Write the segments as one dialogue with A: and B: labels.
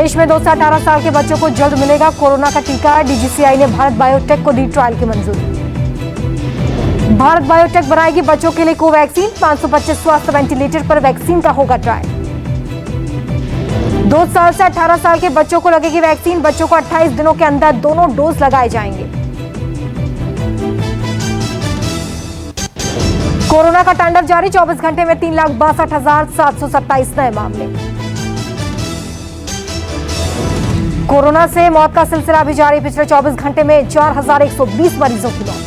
A: देश में 2 से 18 साल के बच्चों को जल्द मिलेगा कोरोना का टीका। डीजीसीआई ने भारत बायोटेक को दी ट्रायल की मंजूरी। भारत बायोटेक बनाएगी बच्चों के लिए कोवैक्सीन। 525 स्वास्थ्य वेंटिलेटर पर वैक्सीन का होगा ट्रायल। 2 साल से 18 साल के बच्चों को लगेगी वैक्सीन। बच्चों को 28 दिनों के अंदर दोनों डोज लगाए जाएंगे। कोरोना का तांडव जारी। 24 घंटे में 3,62,727 नए मामले। कोरोना से मौत का सिलसिला भी जारी। पिछले 24 घंटे में 4,120 मरीजों की मौत।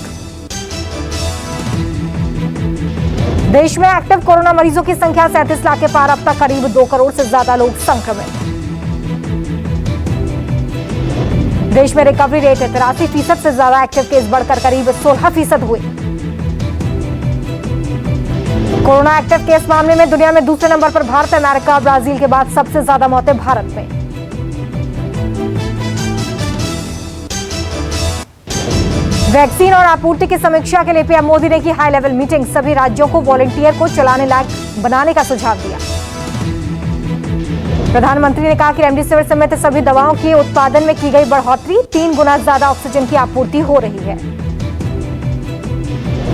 A: देश में एक्टिव कोरोना मरीजों की संख्या 37 लाख के पार। अब तक करीब 2 करोड़ से ज्यादा लोग संक्रमित। देश में रिकवरी रेट 83% से ज्यादा। एक्टिव केस बढ़कर करीब 16% हुए। कोरोना एक्टिव केस मामले में दुनिया में दूसरे नंबर पर भारत। अमेरिका ब्राजील के बाद सबसे ज्यादा मौतें भारत में। वैक्सीन और आपूर्ति की समीक्षा के लिए पीएम मोदी ने की हाई लेवल मीटिंग। सभी राज्यों को वॉलंटियर को चलाने लायक बनाने का सुझाव दिया। प्रधानमंत्री ने कहा कि रेमडेसिविर समेत सभी दवाओं के उत्पादन में की गई बढ़ोतरी। 3 गुना ज्यादा ऑक्सीजन की आपूर्ति हो रही है।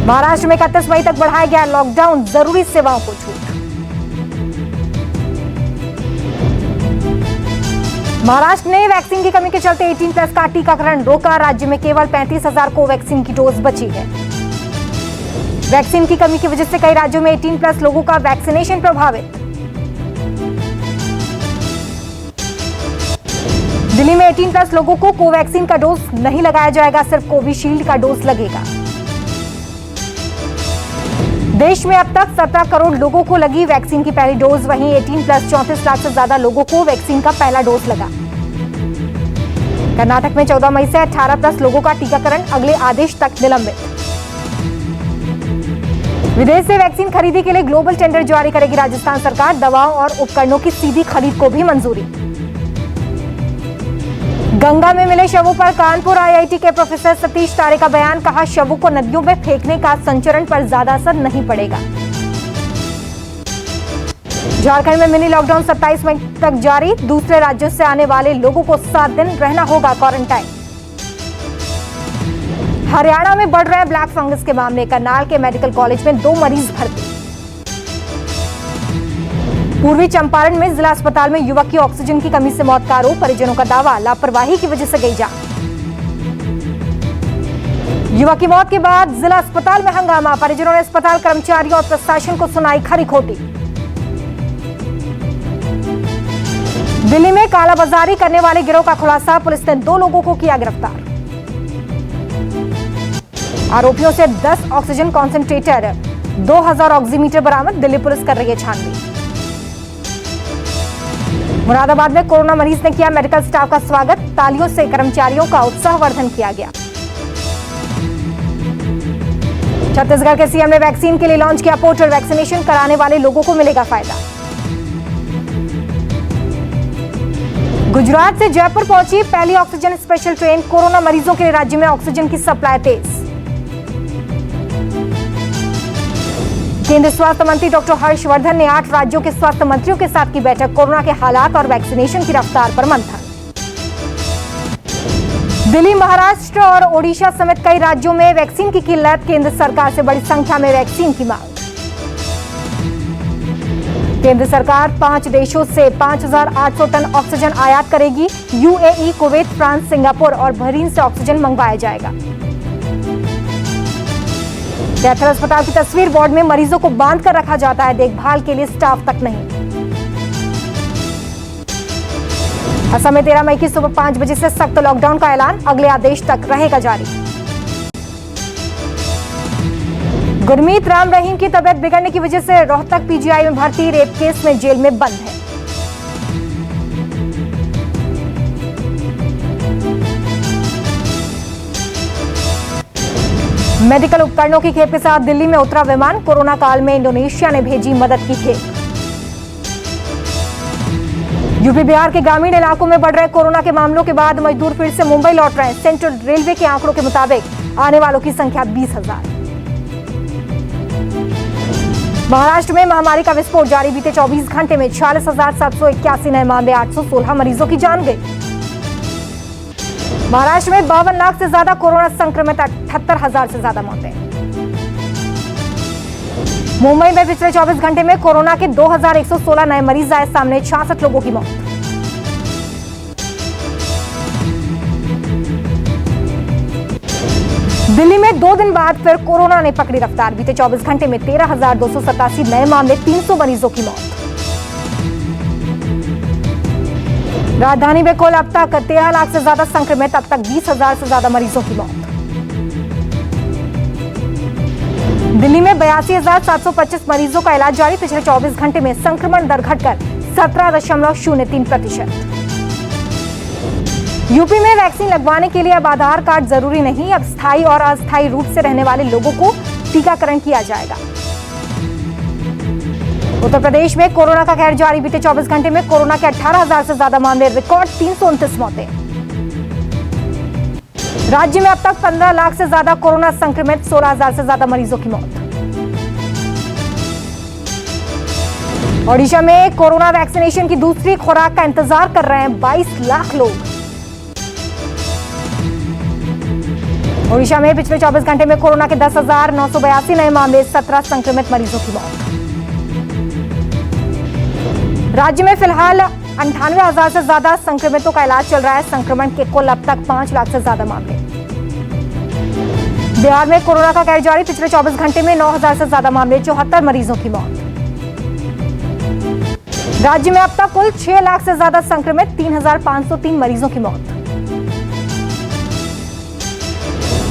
A: महाराष्ट्र में 31 मई तक बढ़ाया गया लॉकडाउन। जरूरी सेवाओं को छूट। महाराष्ट्र ने वैक्सीन की कमी के चलते 18+ का टीकाकरण रोका। राज्य में केवल 35,000 कोवैक्सीन की डोज बची है। वैक्सीन की कमी की वजह से कई राज्यों में 18+ लोगों का वैक्सीनेशन प्रभावित। दिल्ली में 18+ लोगों को कोवैक्सीन का डोज नहीं लगाया जाएगा, सिर्फ कोविशील्ड का डोज लगेगा। देश में अब तक 17 करोड़ लोगों को लगी वैक्सीन की पहली डोज। वहीं 18+ 34 लाख से ज्यादा लोगों को वैक्सीन का पहला डोज लगा। कर्नाटक में 14 मई से 18+ लोगों का टीकाकरण अगले आदेश तक निलंबित। विदेश से वैक्सीन खरीदी के लिए ग्लोबल टेंडर जारी करेगी राजस्थान सरकार। दवाओं और उपकरणों की सीधी खरीद को भी मंजूरी। गंगा में मिले शवों पर कानपुर आईआईटी के प्रोफेसर सतीश तारे का बयान। कहा, शवों को नदियों में फेंकने का संचरण पर ज्यादा असर नहीं पड़ेगा। झारखंड में मिनी लॉकडाउन 27 मई तक जारी। दूसरे राज्यों से आने वाले लोगों को 7 दिन रहना होगा क्वारंटाइन। हरियाणा में बढ़ रहे ब्लैक फंगस के मामले। करनाल के मेडिकल कॉलेज में 2 मरीज भर्ती। पूर्वी चंपारण में जिला अस्पताल में युवक की ऑक्सीजन की कमी से मौत का आरोप। परिजनों का दावा, लापरवाही की वजह से गई जान। युवक की मौत के बाद जिला अस्पताल में हंगामा। परिजनों ने अस्पताल कर्मचारियों और प्रशासन को सुनाई खरी खोटी। दिल्ली में कालाबाजारी करने वाले गिरोह का खुलासा। पुलिस ने 2 लोगों को किया गिरफ्तार। आरोपियों से 10 ऑक्सीजन कॉन्सेंट्रेटर, 2000 ऑक्सीमीटर बरामद। दिल्ली पुलिस कर रही है छानबीन। मुरादाबाद में कोरोना मरीज ने किया मेडिकल स्टाफ का स्वागत। तालियों से कर्मचारियों का उत्साहवर्धन किया गया। छत्तीसगढ़ के सीएम ने वैक्सीन के लिए लॉन्च किया पोर्टल। वैक्सीनेशन कराने वाले लोगों को मिलेगा फायदा। गुजरात से जयपुर पहुंची पहली ऑक्सीजन स्पेशल ट्रेन। कोरोना मरीजों के लिए राज्य में ऑक्सीजन की सप्लाई तेज। केंद्रीय स्वास्थ्य मंत्री डॉक्टर हर्षवर्धन ने 8 राज्यों के स्वास्थ्य मंत्रियों के साथ की बैठक। कोरोना के हालात और वैक्सीनेशन की रफ्तार पर मंथन। दिल्ली, महाराष्ट्र और ओडिशा समेत कई राज्यों में वैक्सीन की किल्लत। केंद्र सरकार से बड़ी संख्या में वैक्सीन की मांग। केंद्र सरकार 5 देशों से 5,800 टन ऑक्सीजन आयात करेगी। यूएई, कुवैत, फ्रांस, सिंगापुर और बहरीन से ऑक्सीजन मंगवाया जाएगा। कैथर अस्पताल की तस्वीर। वार्ड में मरीजों को बांध कर रखा जाता है, देखभाल के लिए स्टाफ तक नहीं। असम में 13 मई की सुबह 5 बजे से सख्त लॉकडाउन का ऐलान। अगले आदेश तक रहेगा जारी। गुरमीत राम रहीम की तबीयत बिगड़ने की वजह से रोहतक पीजीआई में भर्ती। रेप केस में जेल में बंद है। मेडिकल उपकरणों की खेप के साथ दिल्ली में उतरा विमान। कोरोना काल में इंडोनेशिया ने भेजी मदद की खेप। यूपी बिहार के ग्रामीण इलाकों में बढ़ रहे कोरोना के मामलों के बाद मजदूर फिर से मुंबई लौट रहे हैं। सेंट्रल रेलवे के आंकड़ों के मुताबिक आने वालों की संख्या 20,000। महाराष्ट्र में महामारी का विस्फोट जारी, बीते 24 घंटे में 46,781 नए मामले, 816 मरीजों की जान गई। महाराष्ट्र में 52 लाख से ज्यादा कोरोना संक्रमित, 78,000 से ज्यादा मौतें। मुंबई में पिछले 24 घंटे में कोरोना के 2,116 नए मरीज आए सामने, 66 लोगों की मौत। दिल्ली में 2 दिन बाद फिर कोरोना ने पकड़ी रफ्तार, बीते 24 घंटे में 13,287 नए मामले, 300 मरीजों की मौत। राजधानी में कुल अब तक 13 लाख से ज्यादा संक्रमित, अब तक 20,000 से ज्यादा मरीजों की मौत। दिल्ली में 82,725 मरीजों का इलाज जारी, पिछले 24 घंटे में संक्रमण दर घटकर 17.03%। यूपी में वैक्सीन लगवाने के लिए अब आधार कार्ड जरूरी नहीं, अब स्थायी और अस्थायी रूप से रहने वाले लोगों को टीकाकरण किया जाएगा। उत्तर प्रदेश में कोरोना का कहर जारी, बीते 24 घंटे में कोरोना के 18,000 से ज्यादा मामले, रिकॉर्ड 329 मौतें। राज्य में अब तक 15 लाख से ज्यादा कोरोना संक्रमित, 16,000 से ज्यादा मरीजों की मौत। ओडिशा में कोरोना वैक्सीनेशन की दूसरी खुराक का इंतजार कर रहे हैं 22 लाख लोग। ओडिशा में पिछले 24 घंटे में कोरोना के 10,982 नए मामले, 17 संक्रमित मरीजों की मौत। राज्य में फिलहाल 98,000 से ज्यादा संक्रमितों का इलाज चल रहा है, संक्रमण के कुल अब तक 5 लाख से ज्यादा मामले। बिहार में कोरोना का कहर जारी, पिछले 24 घंटे में 9,000 से ज्यादा मामले, 74 मरीजों की मौत। राज्य में अब तक कुल 6 लाख से ज्यादा संक्रमित, 3,503 मरीजों की मौत।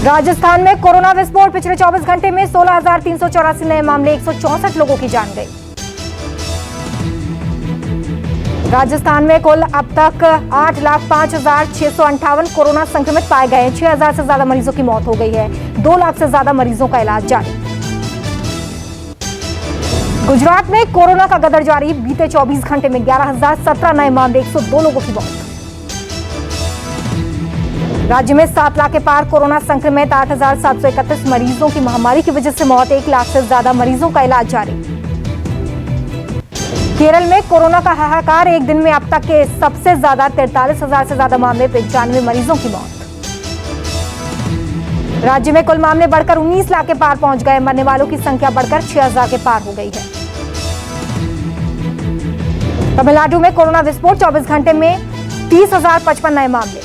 A: राजस्थान में कोरोना विस्फोट, पिछले 24 घंटे में 16,384 नए मामले, 164 लोगों की जान गई। राजस्थान में कुल अब तक 8,05,658 कोरोना संक्रमित पाए गए, 6,000 से ज्यादा मरीजों की मौत हो गई है, 2 लाख से ज्यादा मरीजों का इलाज जारी। गुजरात में कोरोना का गदर जारी, बीते 24 घंटे में 11,017 नए मामले, 102 लोगों की मौत। राज्य में 7 लाख के पार कोरोना संक्रमित, 8,731 मरीजों की महामारी की वजह से मौत, 1 लाख से ज्यादा मरीजों का इलाज जारी। केरल में कोरोना का हाहाकार, एक दिन में अब तक के सबसे ज्यादा 43,000 से ज्यादा मामले, 95 मरीजों की मौत। राज्य में कुल मामले बढ़कर 19 लाख के पार पहुंच गए, मरने वालों की संख्या बढ़कर 6,000 के पार हो गई है। तमिलनाडु में कोरोना विस्फोट, 24 घंटे में 30,055 नए मामले।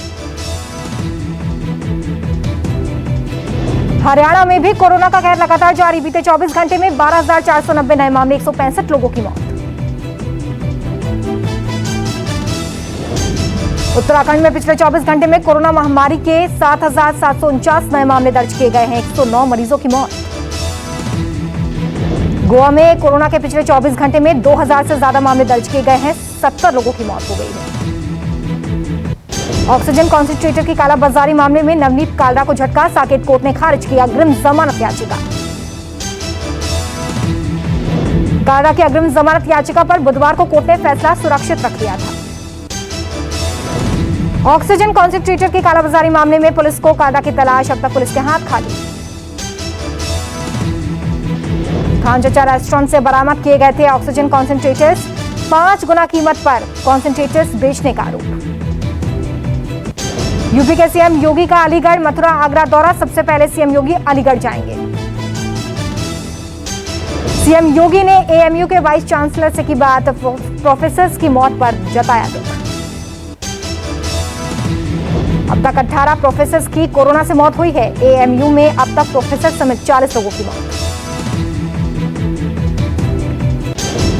A: हरियाणा में भी कोरोना का कहर लगातार जारी, बीते 24 घंटे में 12,490 नए मामले, 165 लोगों की मौत। उत्तराखंड में पिछले 24 घंटे में कोरोना महामारी के 7,749 नए मामले दर्ज किए गए हैं, 109 मरीजों की मौत। गोवा में कोरोना के पिछले 24 घंटे में 2,000 से ज्यादा मामले दर्ज किए गए हैं, 70 लोगों की मौत हो गई है। ऑक्सीजन कॉन्सेंट्रेटर की कालाबाजारी मामले में नवनीत कालरा को झटका, साकेत कोर्ट ने खारिज किया अग्रिम जमानत याचिका। कालरा की अग्रिम जमानत याचिका पर बुधवार को कोर्ट ने फैसला सुरक्षित रख लिया था। ऑक्सीजन कॉन्सेंट्रेटर की कालाबाजारी मामले में पुलिस को कालरा की तलाश, अब तक पुलिस के हाथ खाली। खान चचा रेस्टोरेंट से बरामद किए गए थे ऑक्सीजन कॉन्सेंट्रेटर्स, 5 गुना कीमत पर कॉन्सेंट्रेटर्स बेचने का आरोप। यूपी के सीएम योगी का अलीगढ़, मथुरा, आगरा दौरा, सबसे पहले सीएम योगी अलीगढ़ जाएंगे। सीएम योगी ने एएमयू के वाइस चांसलर से की बात, प्रोफेसर्स की मौत पर जताया दुख। अब तक 18 प्रोफेसर्स की कोरोना से मौत हुई है, एएमयू में अब तक प्रोफेसर समेत 40 लोगों की मौत।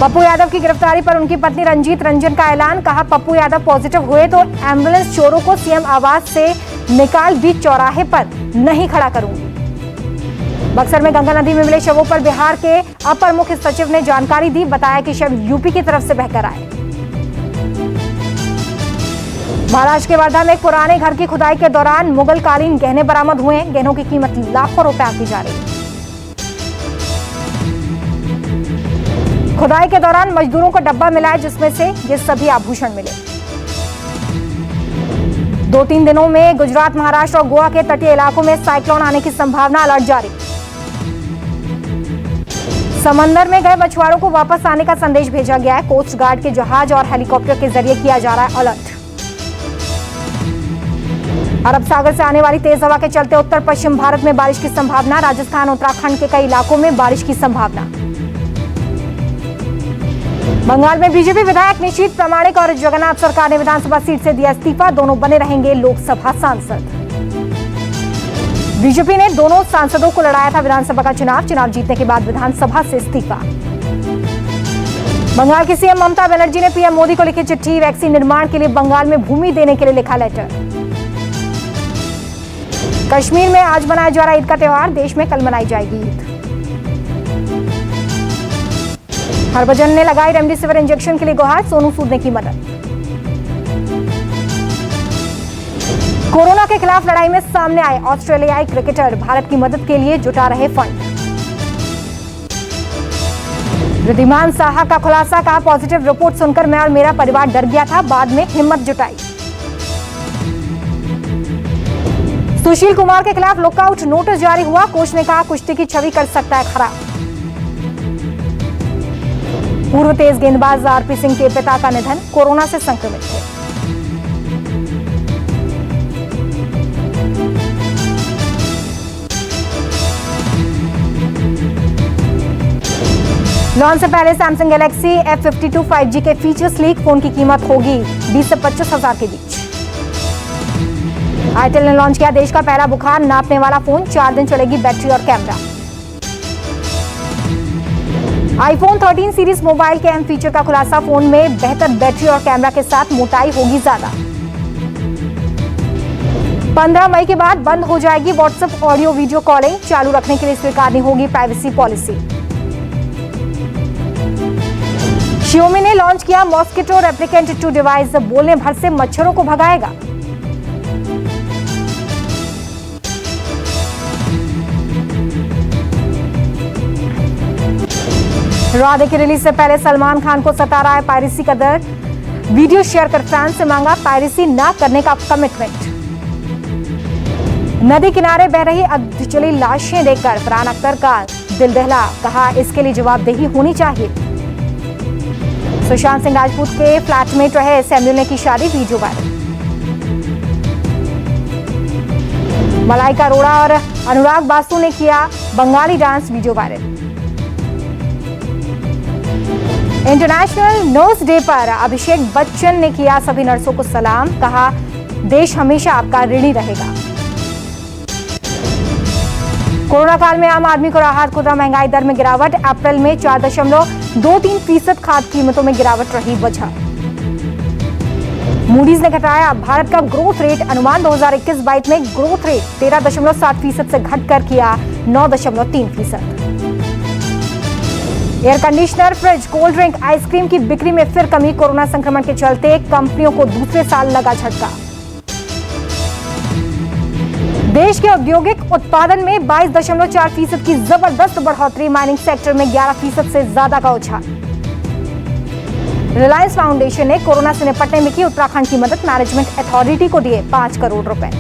A: पप्पू यादव की गिरफ्तारी पर उनकी पत्नी रंजीत रंजन का ऐलान, कहा पप्पू यादव पॉजिटिव हुए तो एम्बुलेंस चोरों को सीएम आवास से निकाल बीच चौराहे पर नहीं खड़ा करूंगी। बक्सर में गंगा नदी में मिले शवों पर बिहार के अपर मुख्य सचिव ने जानकारी दी, बताया कि शव यूपी की तरफ से बहकर आए। महाराष्ट्र के वर्धा में पुराने घर की खुदाई के दौरान मुगल कालीन गहने बरामद हुए, गहनों की कीमत लाखों रुपए आंकी जा रही है। खुदाई के दौरान मजदूरों को डब्बा मिला है जिसमें से ये सभी आभूषण मिले। 2-3 दिनों में गुजरात, महाराष्ट्र और गोवा के तटीय इलाकों में साइक्लोन आने की संभावना, अलर्ट जारी। समंदर में गए मछुआरों को वापस आने का संदेश भेजा गया है। कोस्ट गार्ड के जहाज और हेलीकॉप्टर के जरिए किया जा रहा है अलर्ट। अरब सागर से आने वाली तेज हवा के चलते उत्तर पश्चिम भारत में बारिश की संभावना। राजस्थान उत्तराखंड के कई इलाकों में बारिश की संभावना। बंगाल में बीजेपी विधायक निशीथ प्रामाणिक और जगन्नाथ सरकार ने विधानसभा सीट से दिया इस्तीफा। दोनों बने रहेंगे लोकसभा सांसद। बीजेपी ने दोनों सांसदों को लड़ाया था विधानसभा का चुनाव जीतने के बाद विधानसभा से इस्तीफा। बंगाल की सीएम ममता बनर्जी ने पीएम मोदी को लिखी चिट्ठी। वैक्सीन निर्माण के लिए बंगाल में भूमि देने के लिए लिखा लेटर। कश्मीर में आज मनाया जा रहा ईद का त्योहार। देश में कल मनाई जाएगी ईद। हरभजन ने लगाई रेमडेसिविर इंजेक्शन के लिए गुहार। सोनू सूद ने की मदद। कोरोना के खिलाफ लड़ाई में सामने आए ऑस्ट्रेलियाई क्रिकेटर भारत की मदद के लिए जुटा रहे फंड। रिद्धिमान साहा का खुलासा, कहा पॉजिटिव रिपोर्ट सुनकर मैं और मेरा परिवार डर गया था, बाद में हिम्मत जुटाई। सुशील कुमार के खिलाफ लुकआउट नोटिस जारी हुआ। कोच ने कहा कुश्ती की छवि कर सकता है खराब। पूर्व तेज गेंदबाज आरपी सिंह के पिता का निधन, कोरोना से संक्रमित थे। लॉन्च से पहले सैमसंग गैलेक्सी F52 5G के फीचर्स लीक। फोन की कीमत होगी 20 से 25 हजार के बीच। आईटेल ने लॉन्च किया देश का पहला बुखार नापने वाला फोन। 4 दिन चलेगी बैटरी और कैमरा। आईफोन 13 सीरीज मोबाइल के अहम फीचर का खुलासा। फोन में बेहतर बैटरी और कैमरा के साथ मोटाई होगी ज्यादा। 15 मई के बाद बंद हो जाएगी व्हाट्सएप ऑडियो वीडियो कॉलिंग। चालू रखने के लिए स्वीकारनी होगी प्राइवेसी पॉलिसी। Xiaomi ने लॉन्च किया मॉस्किटो रेप्लिकेंट 2 डिवाइस। बोलने भर से मच्छरों को भगाएगा। राधे की रिलीज से पहले सलमान खान को सता रहा है पायरेसी का दर्द। वीडियो शेयर कर फैंस से मांगा पायरेसी ना करने का कमिटमेंट। नदी किनारे बह रही अधजली लाशें देखकर फरहान अख्तर का दिल दहला, कहा इसके लिए जवाबदेही होनी चाहिए। सुशांत सिंह राजपूत के फ्लैटमेट रहे सैमुअल ने की शादी, वीडियो वायरल। मलाइका अरोड़ा और अनुराग बासु ने किया Bengali dance, video viral. International nurse day पर अभिषेक बच्चन ने किया सभी नर्सों को सलाम, कहा देश हमेशा आपका ऋणी रहेगा। कोरोना काल में आम आदमी को राहत, खुदरा महंगाई दर में गिरावट। अप्रैल में 4.23% खाद्य कीमतों में गिरावट रही वजह। मूडीज ने घटाया भारत का ग्रोथ रेट अनुमान। 2021-22 में ग्रोथ रेट 13.7% से घटकर किया 9.3%। Air conditioner, fridge, cold drink, ice cream की बिक्री में फिर कमी। कोरोना संक्रमण के चलते कंपनियों को दूसरे साल लगा झटका। देश के औद्योगिक उत्पादन में 22.4% की जबरदस्त बढ़ोतरी। माइनिंग सेक्टर में 11% से ज्यादा का उछाल। रिलायंस फाउंडेशन ने कोरोना से निपटने में की उत्तराखंड की मदद। मैनेजमेंट अथॉरिटी को दिए 5 करोड़ रुपए।